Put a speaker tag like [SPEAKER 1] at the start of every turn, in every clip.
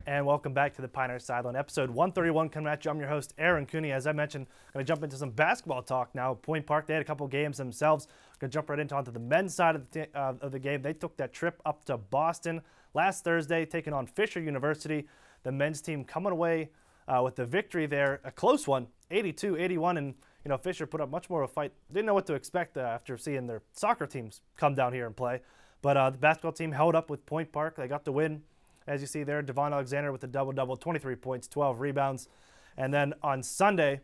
[SPEAKER 1] And welcome back to the Pioneer Sideline, episode 131 coming at you. I'm your host, Aaron Cooney. As I mentioned, I'm going to jump into some basketball talk now. Point Park, they had a couple games themselves. I'm going to jump right onto the men's side of the game. They took that trip up to Boston last Thursday, taking on Fisher University. The men's team coming away with the victory there, a close one, 82-81, and Fisher put up much more of a fight. Didn't know what to expect after seeing their soccer teams come down here and play. But the basketball team held up with Point Park. They got the win. As you see there, Devon Alexander with a double-double, 23 points, 12 rebounds. And then on Sunday,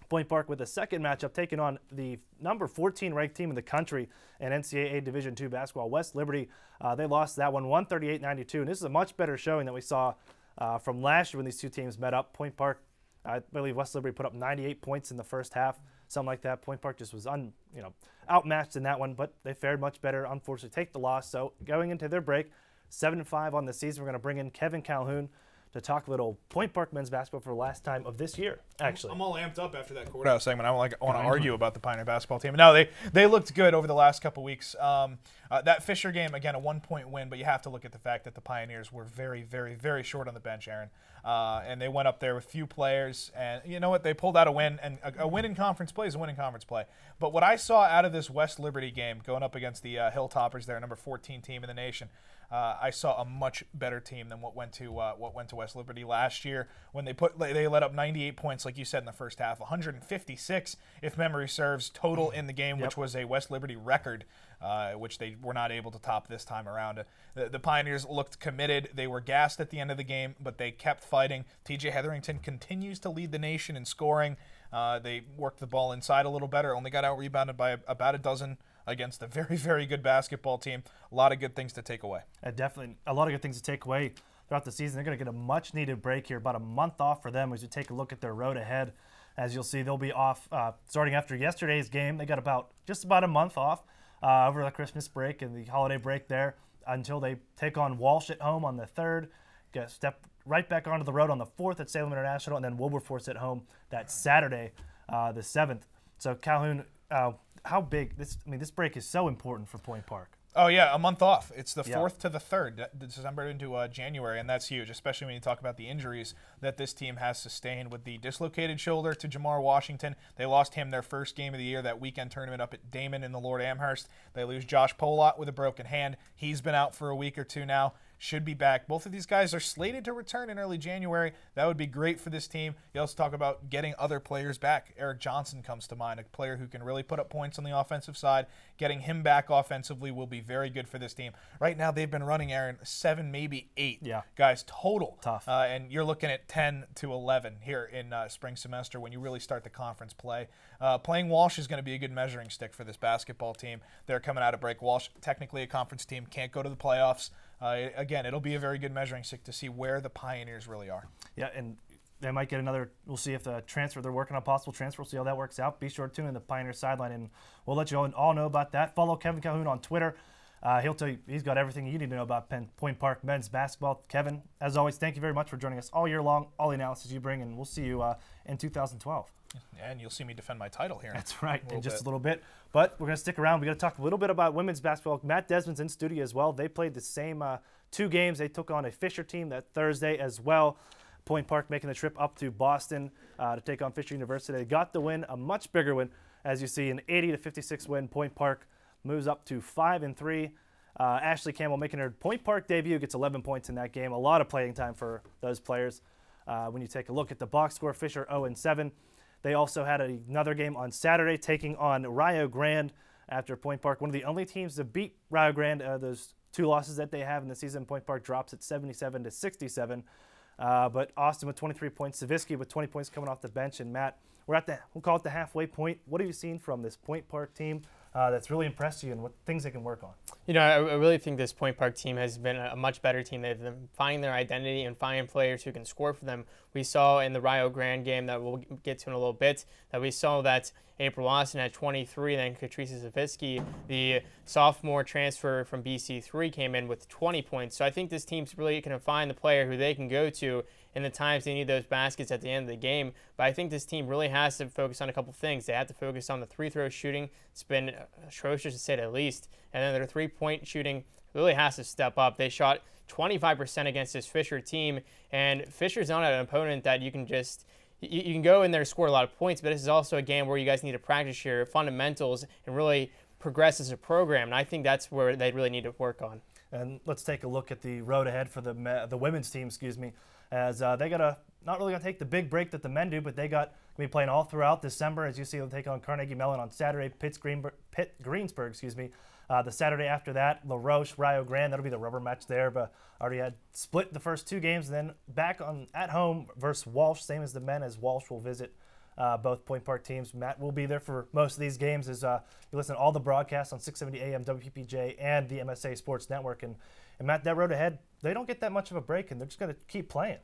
[SPEAKER 1] Point Park with a second matchup taking on the number 14 ranked team in the country in NCAA Division II basketball, West Liberty. They lost that one 138-92, and this is a much better showing than we saw from last year when these two teams met up. Point Park, I believe West Liberty put up 98 points in the first half, something like that. Point Park just was outmatched in that one, but they fared much better. Unfortunately, take the loss. So going into their break, 7-5 on the season. We're going to bring in Kevin Calhoun to talk a little Point Park men's basketball for the last time of this year, actually.
[SPEAKER 2] I'm all amped up after that courthouse segment. I want to argue about the Pioneer basketball team. No, they looked good over the last couple weeks. That Fisher game, again, a 1-point win, but you have to look at the fact that the Pioneers were very, very, very short on the bench, Aaron. And they went up there with few players, and you know what? They pulled out a win, and a win in conference play is a win in conference play. But what I saw out of this West Liberty game, going up against the Hilltoppers, their number 14 team in the nation, I saw a much better team than what went to West Liberty last year when they let up 98 points, like you said, in the first half, 156, if memory serves, total in the game, which was a West Liberty record, which they were not able to top this time around. The Pioneers looked committed. They were gassed at the end of the game, but they kept fighting. TJ Hetherington continues to lead the nation in scoring. They worked the ball inside a little better, only got out-rebounded by about a dozen against a very, very good basketball team. A lot of good things to take away.
[SPEAKER 1] Definitely a lot of good things to take away throughout the season. They're going to get a much-needed break here, about a month off for them as we take a look at their road ahead. As you'll see, they'll be off starting after yesterday's game. They got just about a month off over the Christmas break and the holiday break there until they take on Walsh at home on the 3rd, step right back onto the road on the 4th at Salem International, and then Wilberforce at home that Saturday, the 7th. So Calhoun, how big this break is so important for Point Park.
[SPEAKER 2] Oh, yeah, a month off. It's the 4th to the 3rd, December into January, and that's huge, especially when you talk about the injuries that this team has sustained with the dislocated shoulder to Jamar Washington. They lost him their first game of the year, that weekend tournament up at Damon in the Lord Amherst. They lose Josh Polott with a broken hand. He's been out for a week or two now. Should be back. Both of these guys are slated to return in early January. That would be great for this team. You also talk about getting other players back. Eric Johnson comes to mind, a player who can really put up points on the offensive side. Getting him back offensively will be very good for this team. Right now, they've been running, Aaron, 7, maybe 8 guys total.
[SPEAKER 1] Tough.
[SPEAKER 2] And you're looking at 10 to 11 here in spring semester when you really start the conference play. Playing Walsh is going to be a good measuring stick for this basketball team. They're coming out of break. Walsh, technically a conference team, can't go to the playoffs. Again, it'll be a very good measuring stick to see where the Pioneers really are.
[SPEAKER 1] Yeah, and they might get another. We'll see if the transfer, they're working on a possible transfer. We'll see how that works out. Be sure to tune in the Pioneer Sideline, and we'll let you all know about that. Follow Kevin Calhoun on Twitter. He'll tell you, he's got everything you need to know about Point Park men's basketball. Kevin, as always, thank you very much for joining us all year long, all the analysis you bring, and we'll see you in 2012.
[SPEAKER 2] And you'll see me defend my title here.
[SPEAKER 1] That's right, in just a little bit. But we're going to stick around. We're going to talk a little bit about women's basketball. Matt Desmond's in studio as well. They played the same 2 games. They took on a Fisher team that Thursday as well. Point Park making the trip up to Boston to take on Fisher University. They got the win, a much bigger win, as you see, an 80-56 win. Point Park moves up to 5-3. Ashley Campbell making her Point Park debut, gets 11 points in that game. A lot of playing time for those players. When you take a look at the box score, Fisher 0-7. They also had another game on Saturday taking on Rio Grande after Point Park, one of the only teams to beat Rio Grande. Those 2 losses that they have in the season, Point Park drops at 77-67. But Austin with 23 points, Savitsky with 20 points coming off the bench, and Matt, we'll call it the halfway point. What have you seen from this Point Park team that's really impressed you and what things they can work on?
[SPEAKER 3] I really think this Point Park team has been a much better team. They've been finding their identity and finding players who can score for them. We saw in the Rio Grande game that we'll get to in a little bit that we saw that April Austin had 23, then Katrisa Savitsky, the sophomore transfer from BC3, came in with 20 points. So I think this team's really going to find the player who they can go to in the times they need those baskets at the end of the game. But I think this team really has to focus on a couple things. They have to focus on the free-throw shooting. It's been atrocious to say the least. And then their three-point shooting really has to step up. They shot 25% against this Fisher team. And Fisher's not an opponent that you can just you can go in there and score a lot of points, but this is also a game where you guys need to practice your fundamentals and really progress as a program. And I think that's where they really need to work on.
[SPEAKER 1] And let's take a look at the road ahead for the women's team, as they got not really going to take the big break that the men do, but they got going to be playing all throughout December. As you see, they'll take on Carnegie Mellon on Saturday, Greensburg, the Saturday after that, La Roche, Rio Grande. That'll be the rubber match there, but already had split the first 2 games, and then back at home versus Walsh, same as the men, as Walsh will visit both Point Park teams. Matt will be there for most of these games as you listen to all the broadcasts on 670 AM WPPJ and the MSA Sports Network. And Matt, that road ahead, they don't get that much of a break, and they're just going to keep playing.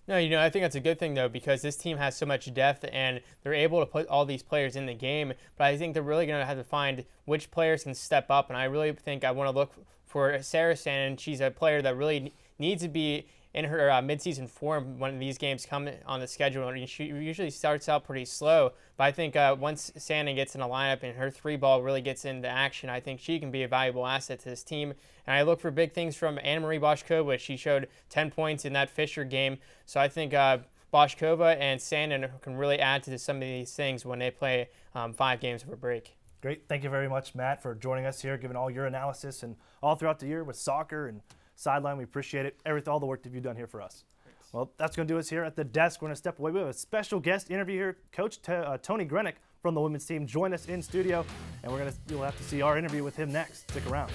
[SPEAKER 3] No, I think that's a good thing, though, because this team has so much depth and they're able to put all these players in the game. But I think they're really going to have to find which players can step up. And I really think I want to look for Sarah Sandin. She's a player that really needs to be in her midseason form when these games come on the schedule. And she usually starts out pretty slow. But I think once Sandin gets in a lineup and her 3-ball really gets into action, I think she can be a valuable asset to this team. And I look for big things from Anna-Marie Boschkova. She showed 10 points in that Fisher game. So I think Boschkova and Sandin can really add to some of these things when they play 5 games of a break.
[SPEAKER 1] Great. Thank you very much, Matt, for joining us here, giving all your analysis and all throughout the year with soccer and Sideline. We appreciate it. All the work that you've done here for us. Thanks. Well, that's going to do us here at the desk. We're going to step away. We have a special guest interview here. Coach Tony Grenick from the women's team join us in studio, and you'll have to see our interview with him next. Stick around.